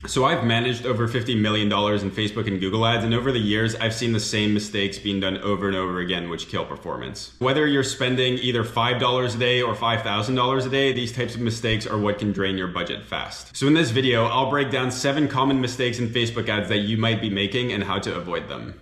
So I've managed over $50 million in Facebook and Google ads, and over the years, I've seen the same mistakes being done over and over again, which kill performance. Whether you're spending either $5 a day or $5,000 a day, these types of mistakes are what can drain your budget fast. So in this video, I'll break down 7 common mistakes in Facebook ads that you might be making and how to avoid them.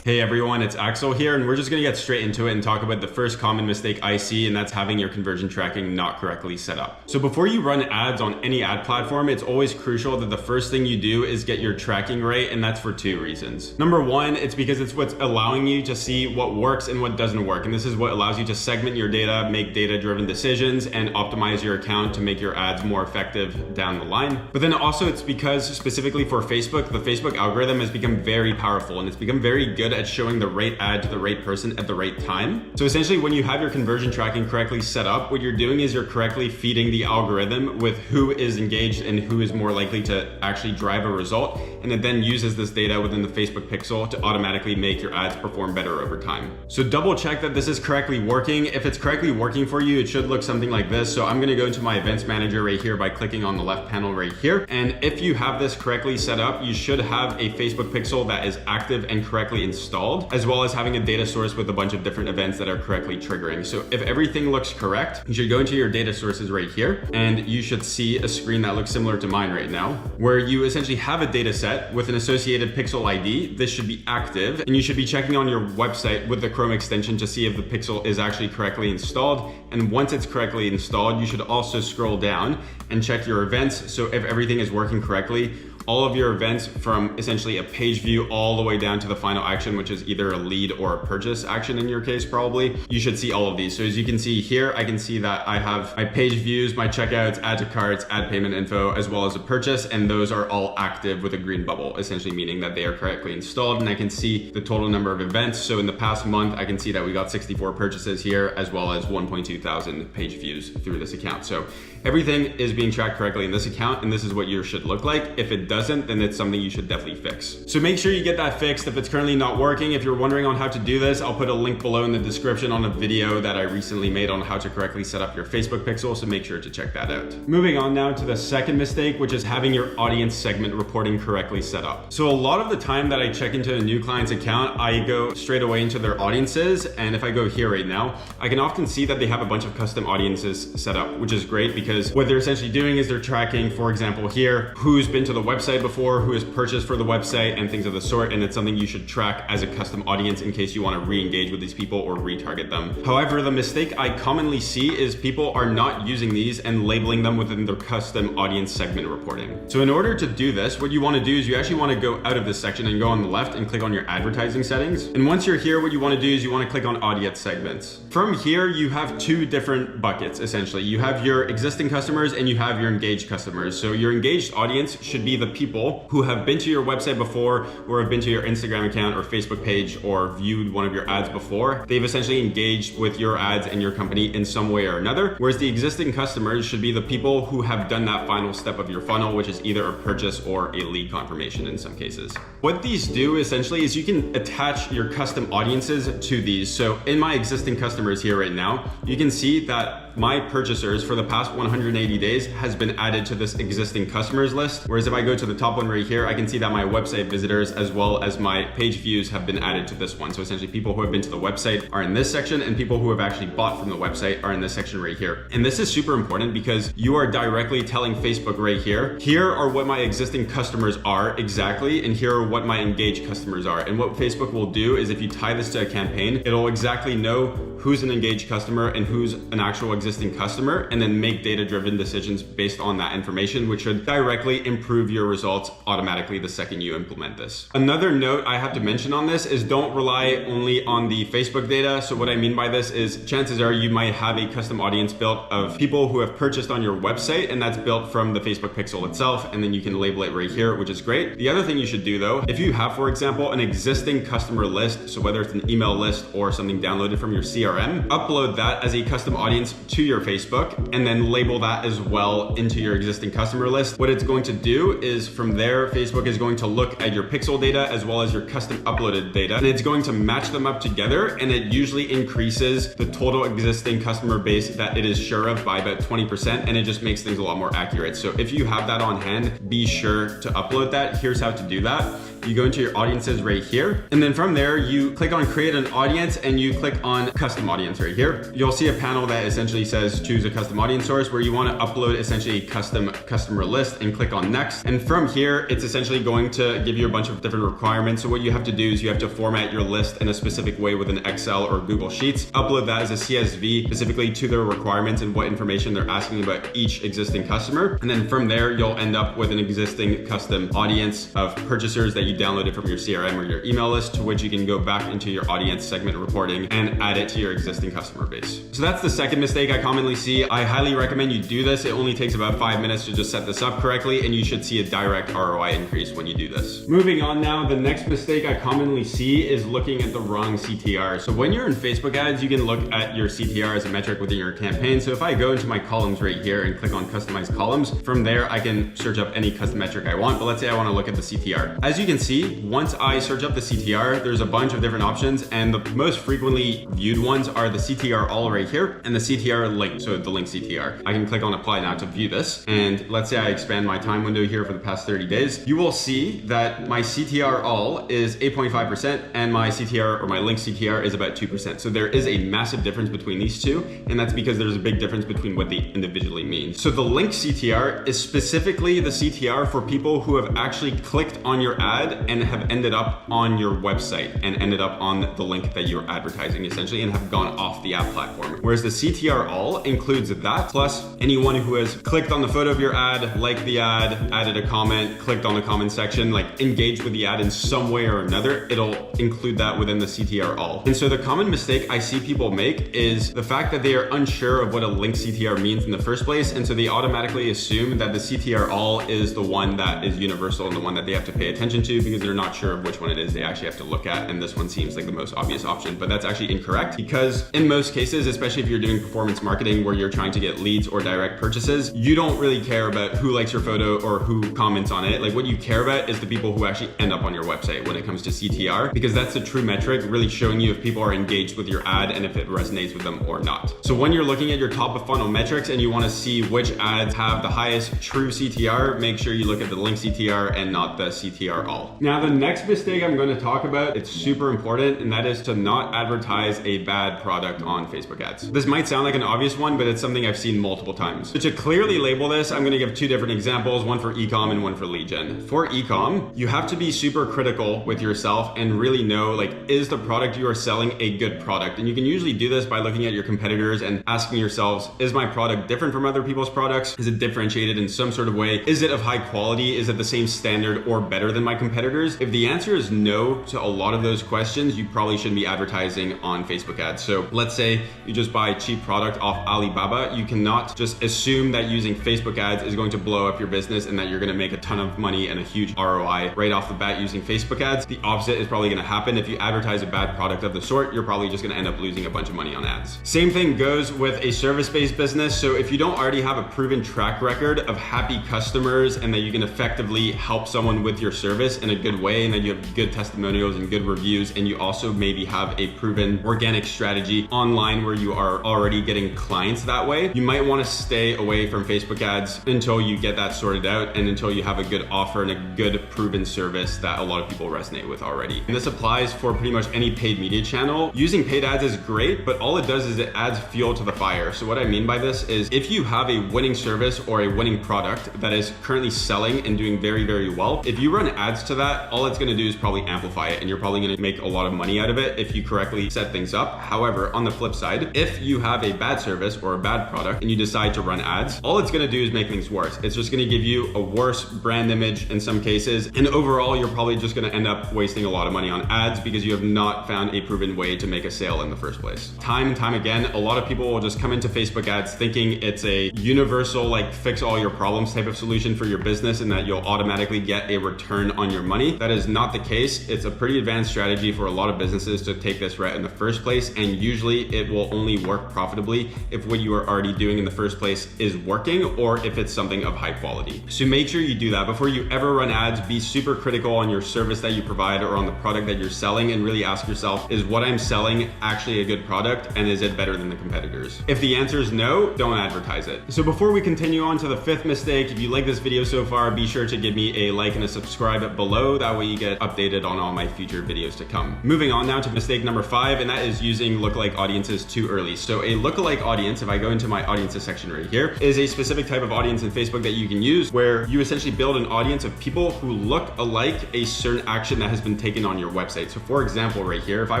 Hey everyone, it's Axel here, and we're just gonna get straight into it and talk about the first common mistake I see, and that's having your conversion tracking not correctly set up. So before you run ads on any ad platform, it's always crucial that the first thing you do is get your tracking right, and that's for 2 reasons. Number 1, it's because it's what's allowing you to see what works and what doesn't work, and this is what allows you to segment your data, make data-driven decisions, and optimize your account to make your ads more effective down the line. But then also it's because specifically for Facebook, the Facebook algorithm has become very powerful, and it's become very good at showing the right ad to the right person at the right time. So essentially when you have your conversion tracking correctly set up, what you're doing is you're correctly feeding the algorithm with who is engaged and who is more likely to actually drive a result. And it then uses this data within the Facebook pixel to automatically make your ads perform better over time. So double check that this is correctly working. If it's correctly working for you, it should look something like this. So I'm gonna go into my events manager right here by clicking on the left panel right here. And if you have this correctly set up, you should have a Facebook pixel that is active and correctly installed, as well as having a data source with a bunch of different events that are correctly triggering. So if everything looks correct, you should go into your data sources right here, and you should see a screen that looks similar to mine right now, where you essentially have a data set with an associated pixel ID. This should be active, and you should be checking on your website with the Chrome extension to see if the pixel is actually correctly installed. And once it's correctly installed, you should also scroll down and check your events. So if everything is working correctly, all of your events from essentially a page view all the way down to the final action, which is either a lead or a purchase action in your case, probably, you should see all of these. So as you can see here, I can see that I have my page views, my checkouts, add to carts, add payment info, as well as a purchase, and those are all active with a green bubble, essentially meaning that they are correctly installed. And I can see the total number of events. So in the past month, I can see that we got 64 purchases here, as well as 1.2 thousand page views through this account. So everything is being tracked correctly in this account, and this is what yours should look like. If it doesn't, then it's something you should definitely fix. So make sure you get that fixed if it's currently not working. If you're wondering on how to do this, I'll put a link below in the description on a video that I recently made on how to correctly set up your Facebook pixel, so make sure to check that out. Moving on now to the second mistake, which is having your audience segment reporting correctly set up. So a lot of the time that I check into a new client's account, I go straight away into their audiences, and if I go here right now, I can often see that they have a bunch of custom audiences set up, which is great because what they're essentially doing is they're tracking, for example here, who's been to the website before, who has purchased for the website, and things of the sort, and it's something you should track as a custom audience in case you want to re-engage with these people or retarget them. However, the mistake I commonly see is people are not using these and labeling them within their custom audience segment reporting. So in order to do this, what you want to do is you actually want to go out of this section and go on the left and click on your advertising settings. And once you're here, what you want to do is you want to click on audience segments. From here, you have 2 different buckets, essentially. You have your existing customers and you have your engaged customers. So your engaged audience should be the people who have been to your website before, or have been to your Instagram account or Facebook page, or viewed one of your ads before. They've essentially engaged with your ads and your company in some way or another. Whereas the existing customers should be the people who have done that final step of your funnel, which is either a purchase or a lead confirmation in some cases. What these do essentially is you can attach your custom audiences to these. So in my existing customers here right now, you can see that my purchasers for the past 180 days has been added to this existing customers list. Whereas if I go to the top one right here, I can see that my website visitors as well as my page views have been added to this one. So essentially people who have been to the website are in this section, and people who have actually bought from the website are in this section right here. And this is super important because you are directly telling Facebook right here, here are what my existing customers are exactly, and here are what my engaged customers are. And what Facebook will do is if you tie this to a campaign, it'll exactly know who's an engaged customer and who's an actual existing customer, and then make data-driven decisions based on that information, which should directly improve your results automatically the second you implement this. Another note I have to mention on this is don't rely only on the Facebook data. So what I mean by this is chances are you might have a custom audience built of people who have purchased on your website, and that's built from the Facebook pixel itself, and then you can label it right here, which is great. The other thing you should do though, if you have, for example, an existing customer list, so whether it's an email list or something downloaded from your CRM, upload that as a custom audience to your Facebook and then label that as well into your existing customer list. What it's going to do is from there, Facebook is going to look at your pixel data as well as your custom uploaded data, and it's going to match them up together, and it usually increases the total existing customer base that it is sure of by about 20%, and it just makes things a lot more accurate. So if you have that on hand, be sure to upload that. Here's how to do that. You go into your audiences right here, and then from there you click on create an audience and you click on custom audience right here. You'll see a panel that essentially says choose a custom audience source, where you want to upload essentially a custom customer list, and click on next. And from here, it's essentially going to give you a bunch of different requirements. So what you have to do is you have to format your list in a specific way with an Excel or Google Sheets, upload that as a CSV specifically to their requirements and what information they're asking about each existing customer. And then from there, you'll end up with an existing custom audience of purchasers that you downloaded from your CRM or your email list, to which you can go back into your audience segment reporting and add it to your existing customer base. So that's the second mistake I commonly see. I highly recommend you do this. It only takes about 5 minutes to just set this up correctly, and you should see a direct ROI increase when you do this. Moving on now, the next mistake I commonly see is looking at the wrong CTR. So when you're in Facebook ads, you can look at your CTR as a metric within your campaign. So if I go into my columns right here and click on customize columns, from there I can search up any custom metric I want, but let's say I want to look at the CTR. As you can see, once I search up the CTR, there's a bunch of different options, and the most frequently viewed ones are the CTR all right here and the CTR link, so the link CTR. I can click on apply now to view this, and let's say I expand my time window here for the past 30 days. You will see that my CTR all is 8.5% and my CTR or my link CTR is about 2%. So there is a massive difference between these two, and that's because there's a big difference between what they individually mean. So the link CTR is specifically the CTR for people who have actually clicked on your ad and have ended up on your website and ended up on the link that you're advertising essentially and have gone off the ad platform. Whereas the CTR all includes that plus anyone who has clicked on the photo of your ad, liked the ad, added a comment, clicked on the comment section, like engaged with the ad in some way or another, it'll include that within the CTR all. And so the common mistake I see people make is the fact that they are unsure of what a link CTR means in the first place. And so they automatically assume that the CTR all is the one that is universal and the one that they have to pay attention to, because they're not sure of which one it is they actually have to look at. And this one seems like the most obvious option, but that's actually incorrect, because in most cases, especially if you're doing performance marketing where you're trying to get leads or direct purchases, you don't really care about who likes your photo or who comments on it. Like what you care about is the people who actually end up on your website when it comes to CTR, because that's the true metric, really showing you if people are engaged with your ad and if it resonates with them or not. So when you're looking at your top of funnel metrics and you want to see which ads have the highest true CTR, make sure you look at the link CTR and not the CTR all. Now, the next mistake I'm going to talk about, it's super important, and that is to not advertise a bad product on Facebook ads. This might sound like an obvious one, but it's something I've seen multiple times. So to clearly label this, I'm going to give two different examples, one for e-com and one for lead gen. For e-com, you have to be super critical with yourself and really know, like, is the product you are selling a good product? And you can usually do this by looking at your competitors and asking yourselves, is my product different from other people's products? Is it differentiated in some sort of way? Is it of high quality? Is it the same standard or better than my competitors? If the answer is no to a lot of those questions, you probably shouldn't be advertising on Facebook ads. So let's say you just buy a cheap product off Alibaba. You cannot just assume that using Facebook ads is going to blow up your business and that you're going to make a ton of money and a huge ROI right off the bat using Facebook ads. The opposite is probably going to happen. If you advertise a bad product of the sort, you're probably just going to end up losing a bunch of money on ads. Same thing goes with a service-based business. So if you don't already have a proven track record of happy customers and that you can effectively help someone with your service in a good way, and that you have good testimonials and good reviews, and you also maybe have a proven organic strategy online where you are already getting clients that way, you might want to stay away from Facebook ads until you get that sorted out and until you have a good offer and a good proven service that a lot of people resonate with already. And this applies for pretty much any paid media channel. Using paid ads is great, but all it does is it adds fuel to the fire. So what I mean by this is if you have a winning service or a winning product that is currently selling and doing very, very well, if you run ads to that, all it's going to do is probably amplify it, and you're probably going to make a lot of money out of it if you correctly set things up. However, on the flip side, if you have a bad service or a bad product and you decide to run ads, all it's going to do is make things worse. It's just going to give you a worse brand image in some cases, and overall you're probably just going to end up wasting a lot of money on ads because you have not found a proven way to make a sale in the first place. Time and time again, a lot of people will just come into Facebook ads thinking it's a universal, like, fix all your problems type of solution for your business and that you'll automatically get a return on your money. That is not the case. It's a pretty advanced strategy for a lot of businesses to take this route in the first place, and usually it will only work profitably if what you are already doing in the first place is working, or if it's something of high quality. So make sure you do that before you ever run ads. Be super critical on your service that you provide or on the product that you're selling, and really ask yourself, is what I'm selling actually a good product, and is it better than the competitors? If the answer is no, don't advertise it. So before we continue on to the fifth mistake, if you like this video so far, be sure to give me a like and a subscribe below. That way you get updated on all my future videos to come. Moving on now to mistake number 5, and that is using lookalike audiences too early. So a lookalike audience, if I go into my audiences section right here, is a specific type of audience in Facebook that you can use where you essentially build an audience of people who look alike a certain action that has been taken on your website. So for example, right here, if I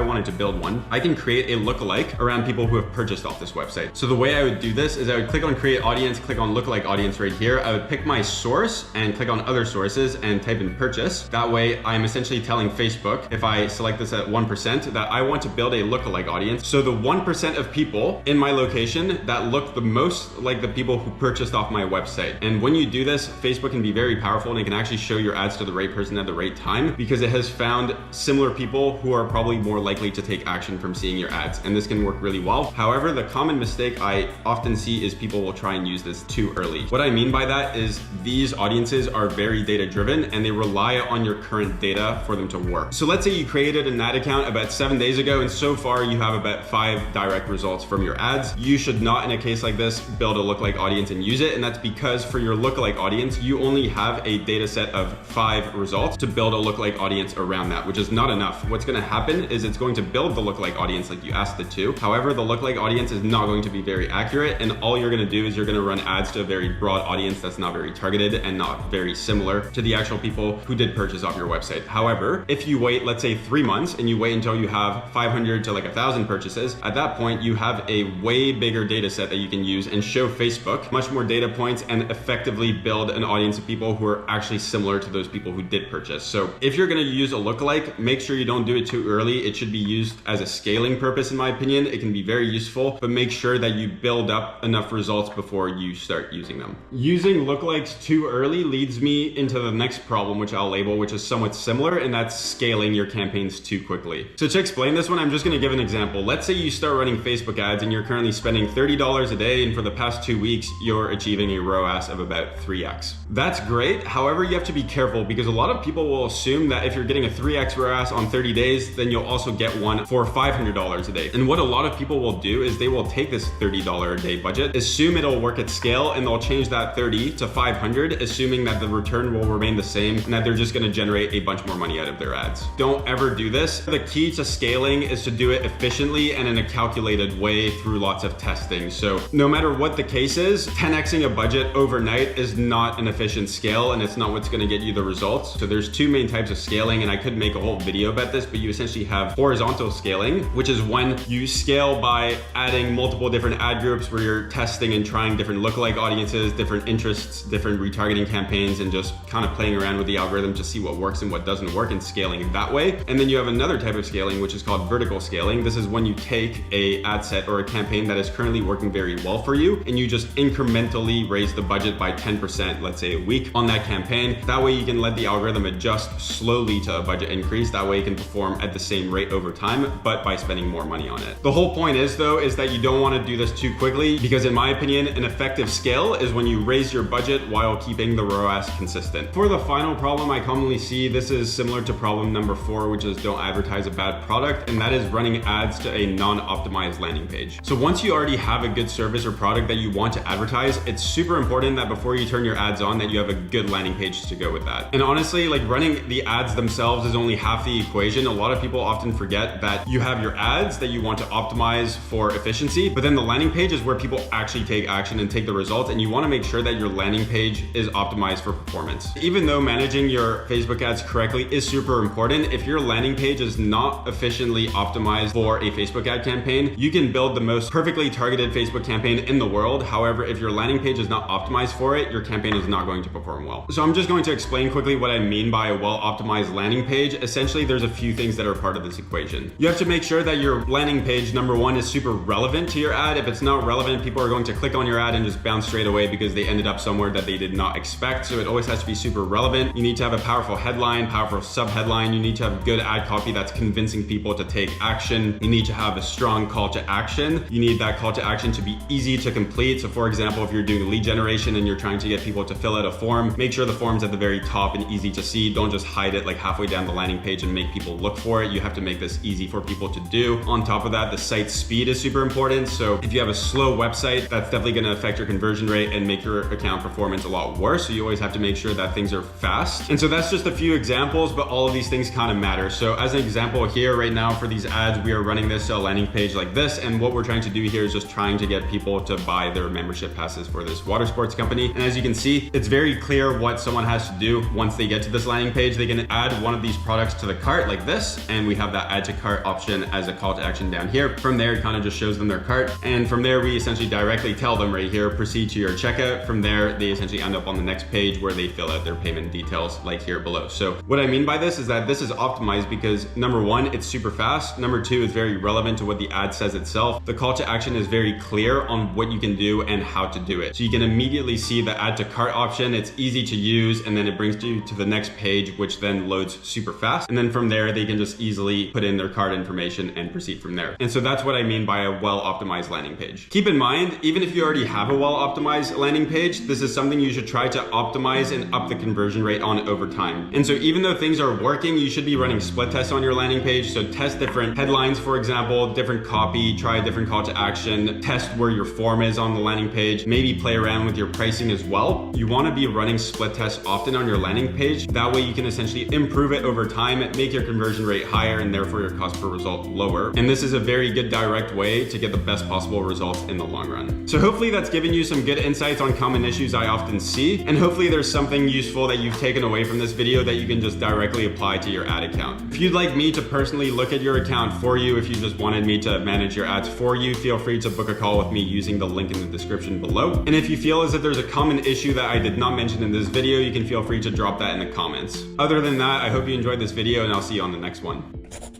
wanted to build one, I can create a lookalike around people who have purchased off this website. So the way I would do this is I would click on create audience, click on lookalike audience right here. I would pick my source and click on other sources and type in purchase. That way I'm essentially telling Facebook, if I select this at 1%, that I want to build a lookalike audience. So the 1% of people in my location that look the most like the people who purchased off my website. And when you do this, Facebook can be very powerful, and it can actually show your ads to the right person at the right time, because it has found similar people who are probably more likely to take action from seeing your ads. And this can work really well. However, the common mistake I often see is people will try and use this too early. What I mean by that is these audiences are very data driven, and they rely on your current data for them to work. So let's say you created an ad account about 7 days ago, and so far you have about 5 direct results from your ads. You should not, in a case like this, build a lookalike audience and use it. And that's because for your lookalike audience, you only have a data set of 5 results to build a lookalike audience around that, which is not enough. What's going to happen is it's going to build the lookalike audience like you asked it to. However, the lookalike audience is not going to be very accurate, and all you're going to do is you're going to run ads to a very broad audience that's not very targeted and not very similar to the actual people who did purchase off your website. However, if you wait, let's say 3 months, and you wait until you have 500 to like 1,000 purchases, at that point you have a way bigger data set that you can use and show Facebook much more data points and effectively build an audience of people who are actually similar to those people who did purchase. So if you're going to use a lookalike, make sure you don't do it too early. It should be used as a scaling purpose, in my opinion. It can be very useful, but make sure that you build up enough results before you start using them. Using lookalikes too early leads me into the next problem, which I'll label, which is somewhat similar, and that's scaling your campaigns too quickly. So to explain this one, I'm just going to give an example. Let's say you start running Facebook ads and you're currently spending $30 a day, and for the past 2 weeks, you're achieving a ROAS of about 3x. That's great. However, you have to be careful, because a lot of people will assume that if you're getting a 3x ROAS on 30 days, then you'll also get one for $500 a day. And what a lot of people will do is they will take this $30 a day budget, assume it'll work at scale, and they'll change that 30 to 500, assuming that the return will remain the same and that they're just going to generate a bunch more money out of their ads. Don't ever do this. The key to scaling is to do it efficiently and in a calculated way through lots of testing. So no matter what the case is, 10xing a budget overnight is not an efficient scale, and it's not what's going to get you the results. So there's 2 main types of scaling, and I could make a whole video about this, but you essentially have horizontal scaling, which is when you scale by adding multiple different ad groups where you're testing and trying different lookalike audiences, different interests, different retargeting campaigns, and just kind of playing around with the algorithm to see what works and what doesn't work, and scaling that way. And then you have another type of scaling, which is called vertical scaling. This is when you take a ad set or a campaign that is currently working very well for you, and you just incrementally raise the budget by 10%, let's say a week on that campaign. That way you can let the algorithm adjust slowly to a budget increase. That way it can perform at the same rate over time, but by spending more money on it. The whole point is though, is that you don't want to do this too quickly, because in my opinion, an effective scale is when you raise your budget while keeping the ROAS consistent. For the final problem I commonly see, this is similar to problem number 4, which is don't advertise a bad product, and that is running ads to a non-optimized landing page. So once you already have a good service or product that you want to advertise, it's super important that before you turn your ads on, that you have a good landing page to go with that. And honestly, like running the ads themselves is only half the equation. A lot of people often forget that you have your ads that you want to optimize for efficiency, but then the landing page is where people actually take action and take the results, and you want to make sure that your landing page is optimized for performance. Even though managing your Facebook ads correctly is super important, if your landing page is not efficiently optimized for a Facebook ad campaign, you can build the most perfectly targeted Facebook campaign in the world. However, if your landing page is not optimized for it, your campaign is not going to perform well. So I'm just going to explain quickly what I mean by a well-optimized landing page. Essentially, there's a few things that are part of this equation. You have to make sure that your landing page, number 1, is super relevant to your ad. If it's not relevant, people are going to click on your ad and just bounce straight away because they ended up somewhere that they did not expect. So it always has to be super relevant. You need to have a powerful powerful headline, powerful subheadline. You need to have good ad copy that's convincing people to take action. You need to have a strong call to action. You need that call to action to be easy to complete. So for example, if you're doing lead generation and you're trying to get people to fill out a form, make sure the form's at the very top and easy to see. Don't just hide it like halfway down the landing page and make people look for it. You have to make this easy for people to do. On top of that, the site speed is super important. So if you have a slow website, that's definitely going to affect your conversion rate and make your account performance a lot worse. So you always have to make sure that things are fast. And so that's just a few examples, but all of these things kind of matter. So as an example here right now for these ads, we are running this to a landing page like this. And what we're trying to do here is just trying to get people to buy their membership passes for this water sports company. And as you can see, it's very clear what someone has to do once they get to this landing page. They can add one of these products to the cart like this. And we have that add to cart option as a call to action down here. From there, it kind of just shows them their cart. And from there, we essentially directly tell them right here, proceed to your checkout. From there, they essentially end up on the next page where they fill out their payment details like here below. So what I mean by this is that this is optimized because number one, it's super fast. Number two, it's very relevant to what the ad says itself. The call to action is very clear on what you can do and how to do it. So you can immediately see the add to cart option. It's easy to use, and then it brings you to the next page, which then loads super fast. And then from there, they can just easily put in their card information and proceed from there. And so that's what I mean by a well-optimized landing page. Keep in mind, even if you already have a well-optimized landing page, this is something you should try to optimize and up the conversion rate on over time. And so even though things are working, you should be running split tests on your landing page. So test different headlines, for example, different copy, try a different call to action, test where your form is on the landing page, maybe play around with your pricing as well. You want to be running split tests often on your landing page. That way you can essentially improve it over time, make your conversion rate higher, and therefore your cost per result lower. And this is a very good direct way to get the best possible results in the long run. So hopefully that's given you some good insights on common issues I often see. And hopefully there's something useful that you've taken away from this video that you can just directly apply to your ad account. If you'd like me to personally look at your account for you, if you just wanted me to manage your ads for you, feel free to book a call with me using the link in the description below. And if you feel as if there's a common issue that I did not mention in this video, you can feel free to drop that in the comments. Other than that, I hope you enjoyed this video, and I'll see you on the next one.